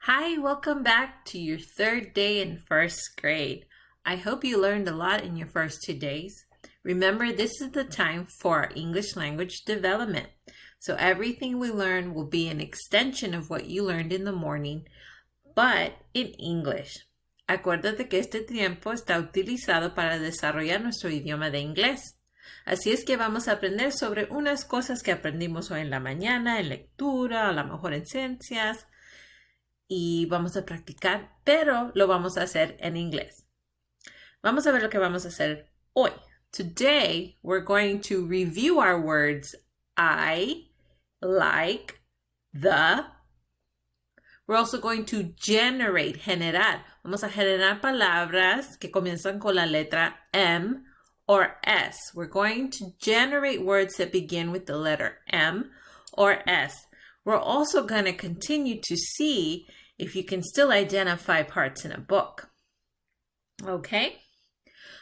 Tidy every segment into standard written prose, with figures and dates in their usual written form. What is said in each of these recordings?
Hi, welcome back to your third day in first grade. I hope you learned a lot in your first 2 days. Remember, this is the time for our English language development. So everything we learn will be an extension of what you learned in the morning, but in English. Acuérdate que este tiempo está utilizado para desarrollar nuestro idioma de inglés. Así es que vamos a aprender sobre unas cosas que aprendimos hoy en la mañana, en lectura, a lo mejor en ciencias, y vamos a practicar, pero lo vamos a hacer en inglés. Vamos a ver lo que vamos a hacer hoy. Today, we're going to review our words I, like, the. We're also going to generar. Vamos a generar palabras que comienzan con la letra M or S. We're going to generate words that begin with the letter M or S. We're also going to continue to see if you can still identify parts in a book. Okay?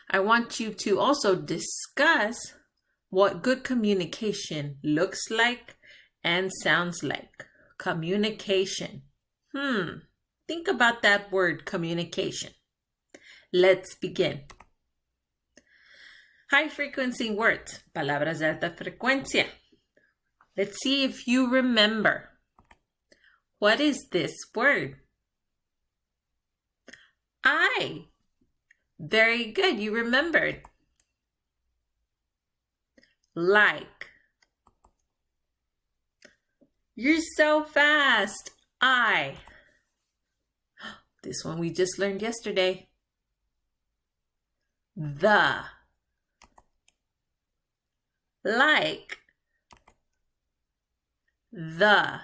I want you to also discuss what good communication looks like and sounds like. Communication. Think about that word, communication. Let's begin. High frequency words, palabras de alta frecuencia. Let's see if you remember. What is this word? I. Very good, you remembered. Like. You're so fast. I. This one we just learned yesterday. The. Like. The.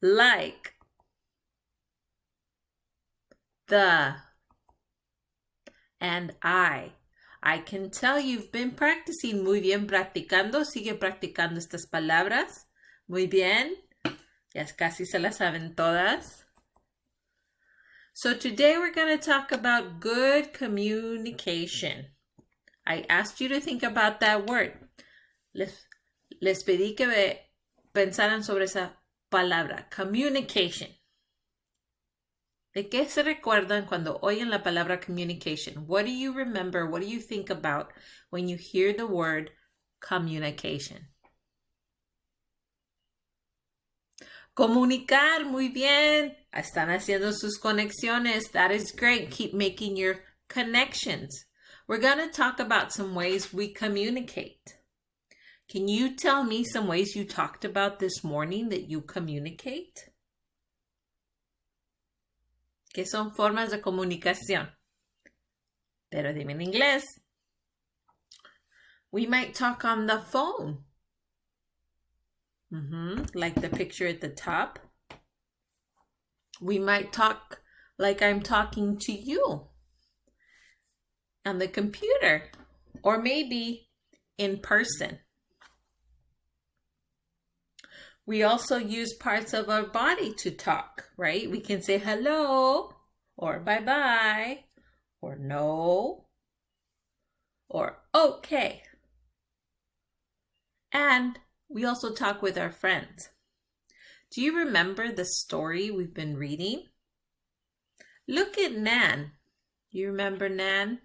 Like. The. And I. I can tell you've been practicing. Muy bien, practicando. Sigue practicando estas palabras. Muy bien. Ya casi se las saben todas. So today we're going to talk about good communication. I asked you to think about that word. Les pedí que pensaran sobre esa palabra, communication. ¿De qué se recuerdan cuando oyen la palabra communication? What do you remember? What do you think about when you hear the word communication? Comunicar, muy bien. Están haciendo sus conexiones. That is great. Keep making your connections. We're going to talk about some ways we communicate. Can you tell me some ways you talked about this morning that you communicate? ¿Qué son formas de comunicación? Pero dime en inglés. We might talk on the phone. Like the picture at the top. We might talk like I'm talking to you on the computer, or maybe in person. We also use parts of our body to talk, right? We can say hello, or bye-bye, or no, or okay. And we also talk with our friends. Do you remember the story we've been reading? Look at Nan. You remember Nan?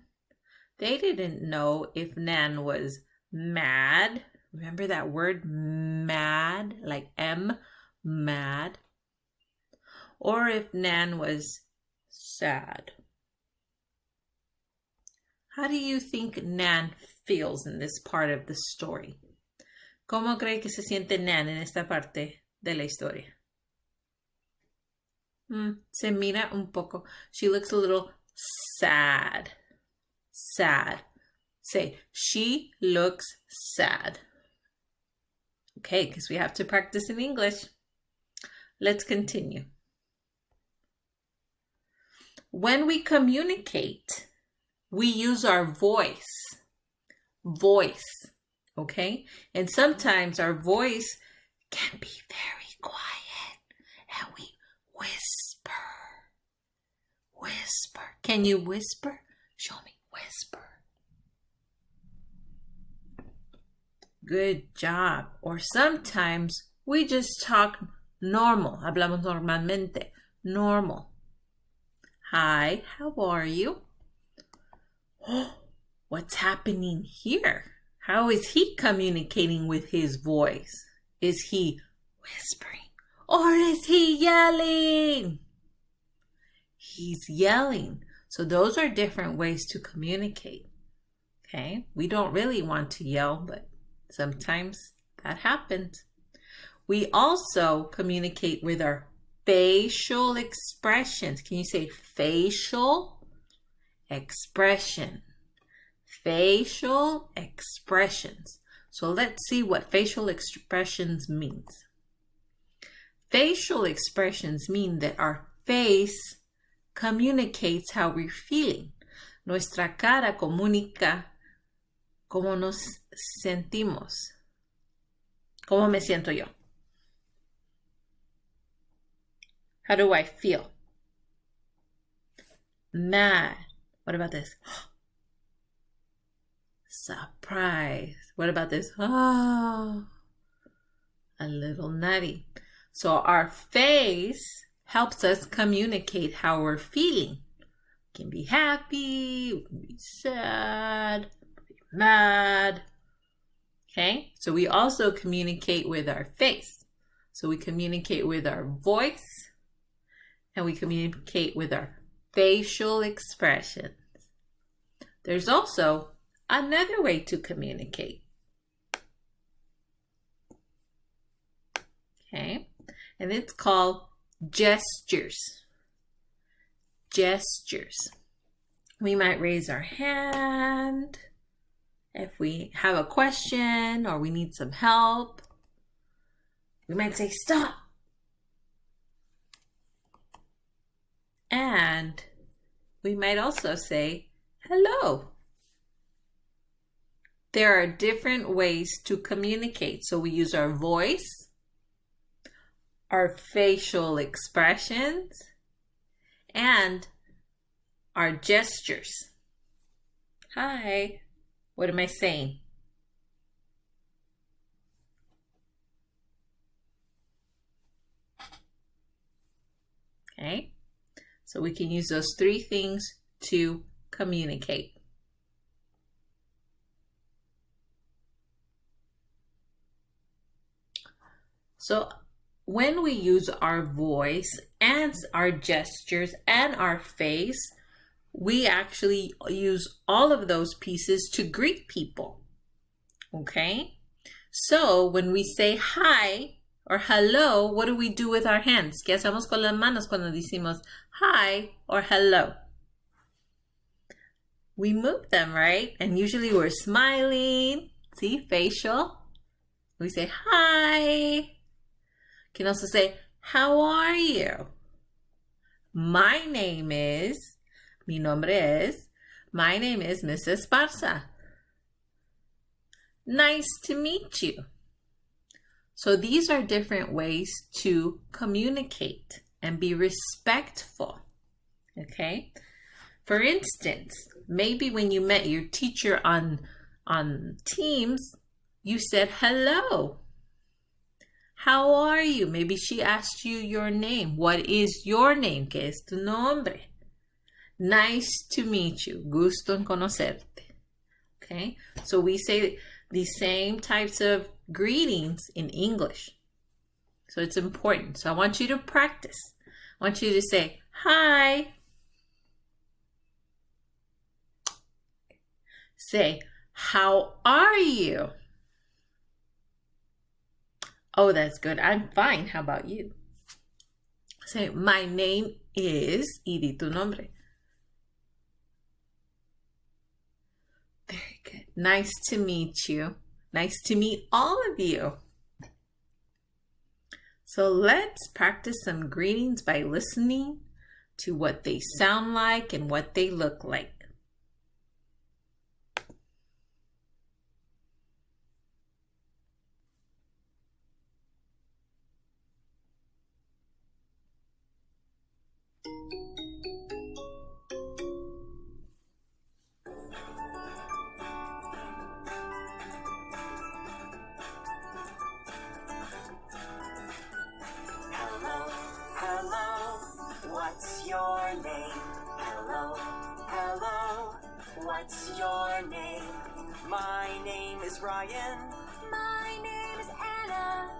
They didn't know if Nan was mad. Remember that word mad, like M, mad? Or if Nan was sad. How do you think Nan feels in this part of the story? ¿Cómo cree que se siente Nan en esta parte de la historia? Se mira un poco. She looks a little sad. Sad. Say, she looks sad. Okay, because we have to practice in English. Let's continue. When we communicate, we use our voice. Voice. Okay? And sometimes our voice can be very quiet and we whisper. Whisper. Can you whisper? Show me. Whisper. Good job. Or sometimes we just talk Normal. Hablamos normalmente. Normal. Hi, how are you? Oh, what's happening here? How is he communicating with his voice? Is he whispering or is he yelling? He's yelling. So those are different ways to communicate. Okay, we don't really want to yell, but sometimes that happens. We also communicate with our facial expressions. Can you say facial expression? Facial expressions. So let's see what facial expressions means. Facial expressions mean that our face communicates how we're feeling. Nuestra cara comunica cómo nos sentimos. ¿Cómo me siento yo? How do I feel? Mad. What about this? Surprise. What about this? Oh, a little nutty. So our face helps us communicate how we're feeling. We can be happy, we can be sad, be mad. Okay, so we also communicate with our face. So we communicate with our voice and we communicate with our facial expressions. There's also another way to communicate. Okay, and it's called gestures. Gestures. We might raise our hand if we have a question or we need some help. We might say, stop. And we might also say, hello. There are different ways to communicate. So we use our voice, our facial expressions, and our gestures. Hi, what am I saying? Okay, so we can use those three things to communicate. So when we use our voice and our gestures and our face, we actually use all of those pieces to greet people. Okay? So when we say hi or hello, what do we do with our hands? ¿Qué hacemos con las manos cuando decimos hi or hello? We move them, right? And usually we're smiling. See, facial. We say hi. Can also say, how are you? My name is Miss Esparza. Nice to meet you. So these are different ways to communicate and be respectful. Okay? For instance, maybe when you met your teacher on Teams, you said hello. How are you? Maybe she asked you your name. What is your name? ¿Qué es tu nombre? Nice to meet you. Gusto en conocerte. Okay? So we say the same types of greetings in English. So it's important. So I want you to practice. I want you to say, hi. Say, how are you? Oh, that's good. I'm fine. How about you? Say, my name is, y di tu nombre. Very good. Nice to meet you. Nice to meet all of you. So let's practice some greetings by listening to what they sound like and what they look like. What's your name? My name is Ryan. My name is Anna.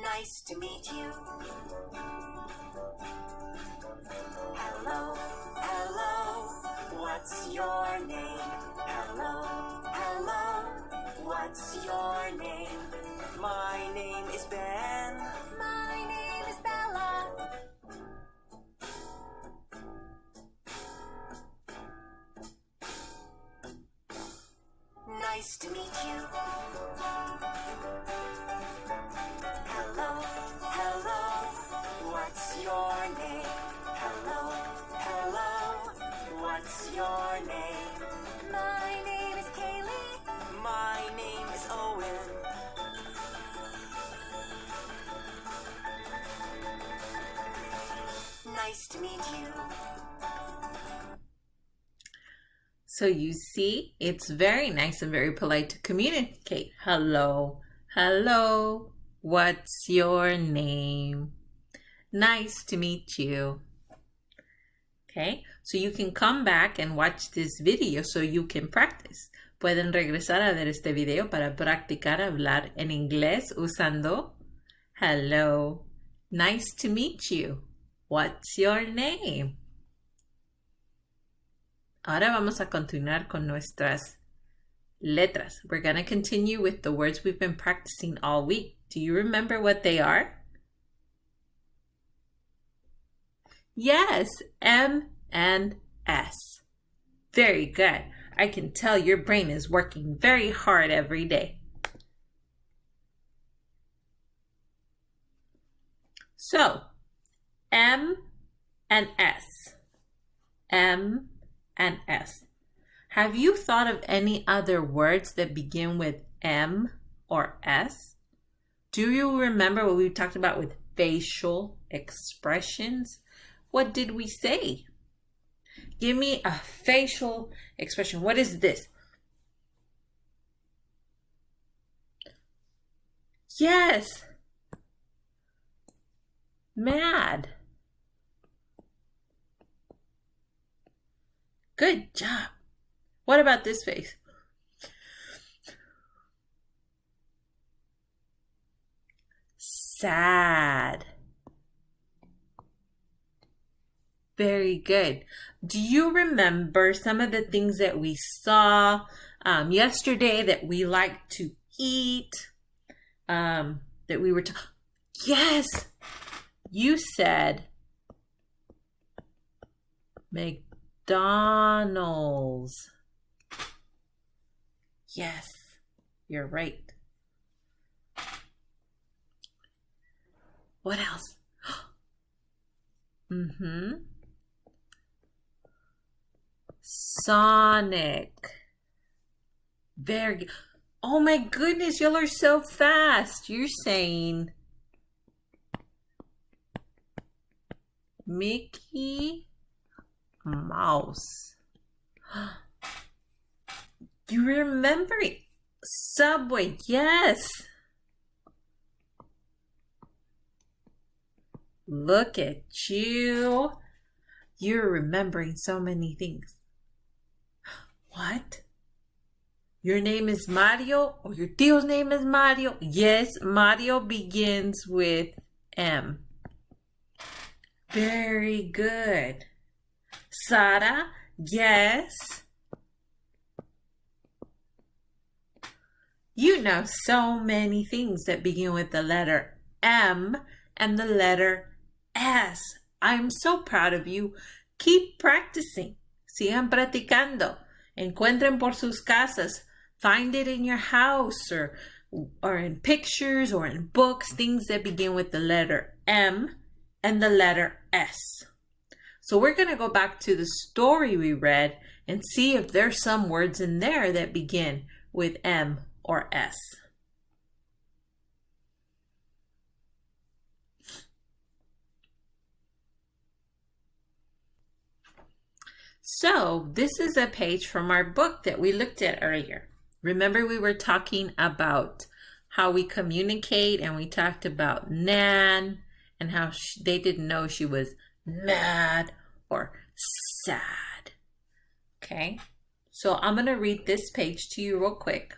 Nice to meet you. Hello, hello. What's your name? Hello, hello. What's your name? My name is Ben. My name is Bella. Nice to meet you. Hello, hello. What's your name? Hello, hello. What's your name? My name is Kaylee. My name is Owen. Nice to meet you. So you see, it's very nice and very polite to communicate. Hello, hello, what's your name? Nice to meet you. Okay, so you can come back and watch this video so you can practice. Pueden regresar a ver este video para practicar hablar en inglés usando hello, nice to meet you. What's your name? Ahora vamos a continuar con nuestras letras. We're going to continue with the words we've been practicing all week. Do you remember what they are? Yes, M and S. Very good. I can tell your brain is working very hard every day. So, M and S. M and S. Have you thought of any other words that begin with M or S? Do you remember what we talked about with facial expressions? What did we say? Give me a facial expression. What is this? Yes. Mad. Good job. What about this face? Sad. Very good. Do you remember some of the things that we saw yesterday that we like to eat? That we were Yes! You said McDonald's. Yes, you're right. What else? Sonic. Very good. Oh my goodness, y'all are so fast. You're saying Mickey Mouse. You remember it? Subway, yes. Look at you. You're remembering so many things. What? Your name is Mario? Or your tío's name is Mario? Yes, Mario begins with M. Very good. Sara? Yes. You know so many things that begin with the letter M and the letter S. I'm so proud of you. Keep practicing. Sigan practicando. Encuentren por sus casas. Find it in your house or in pictures or in books, things that begin with the letter M and the letter S. So we're going to go back to the story we read and see if there's some words in there that begin with M or S. So this is a page from our book that we looked at earlier. Remember we were talking about how we communicate, and we talked about Nan and how they didn't know she was mad or sad. Okay, so I'm going to read this page to you real quick.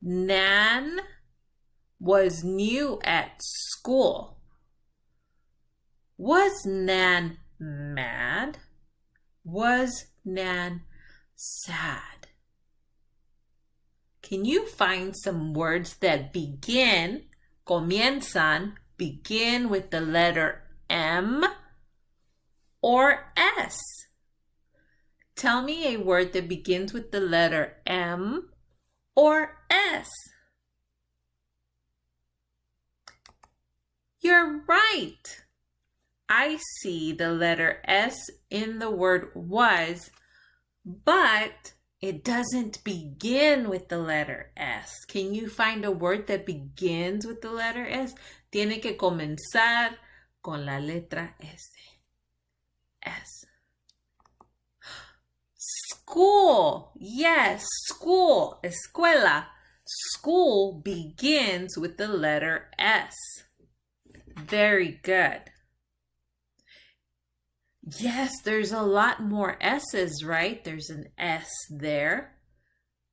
Nan was new at school. Was Nan mad? Was Nan sad? Can you find some words that begin, comienzan, begin with the letter M or S? Tell me a word that begins with the letter M or S. You're right. I see the letter S in the word was, but it doesn't begin with the letter S. Can you find a word that begins with the letter S? Tiene que comenzar con la letra S. S. School. Yes, school. Escuela. School begins with the letter S. Very good. Yes, there's a lot more S's, right? There's an S there.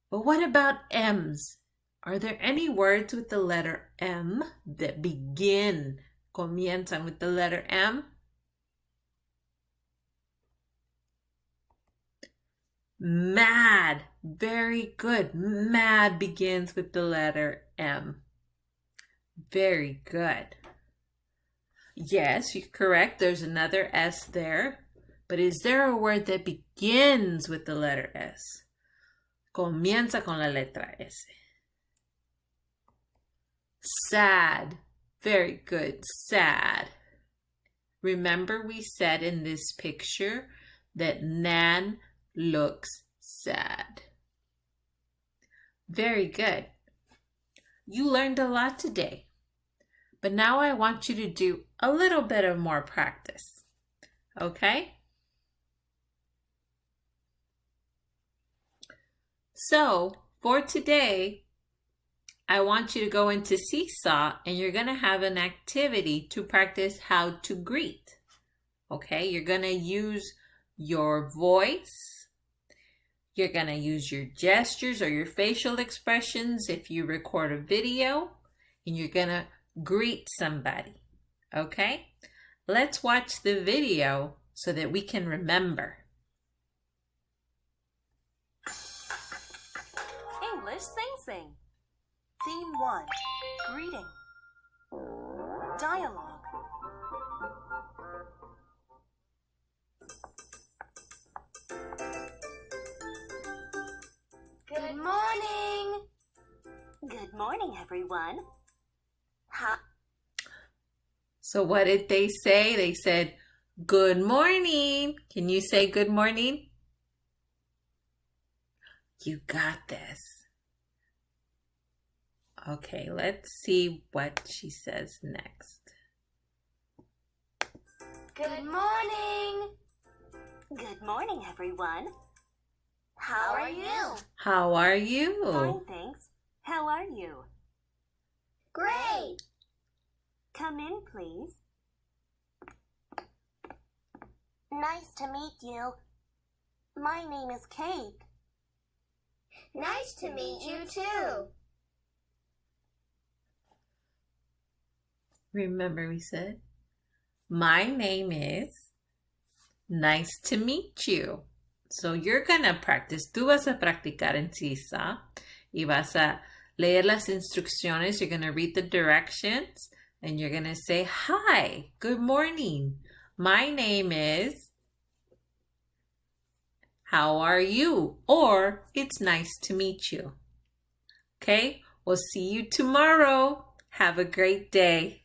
But what about M's? Are there any words with the letter M that begin, comienzan with the letter M? Mad. Very good. Mad begins with the letter M. Very good. Yes, you're correct. There's another S there. But is there a word that begins with the letter S? Comienza con la letra S. Sad. Very good. Sad. Remember we said in this picture that Nan looks sad. Very good. You learned a lot today. But now I want you to do a little bit of more practice. Okay? So, for today, I want you to go into Seesaw and you're going to have an activity to practice how to greet. Okay? You're going to use your voice. You're going to use your gestures or your facial expressions if you record a video. And you're going to greet somebody. Okay? Let's watch the video so that we can remember. English Sing. Theme 1. Greeting. Dialogue. Good morning. Good morning, everyone. So what did they say? They said, good morning. Can you say good morning? You got this. Okay, let's see what she says next. Good morning. Good morning, everyone. How are you? How are you? Fine, thanks. How are you? Great. Come in, please. Nice to meet you. My name is Kate. Nice to meet you too. Remember we said, my name is, nice to meet you. So you're going to practice. Tú vas a practicar en Seesaw y vas a leer las instrucciones. You're going to read the directions and you're going to say, hi, good morning. My name is, how are you? Or it's nice to meet you. Okay, we'll see you tomorrow. Have a great day.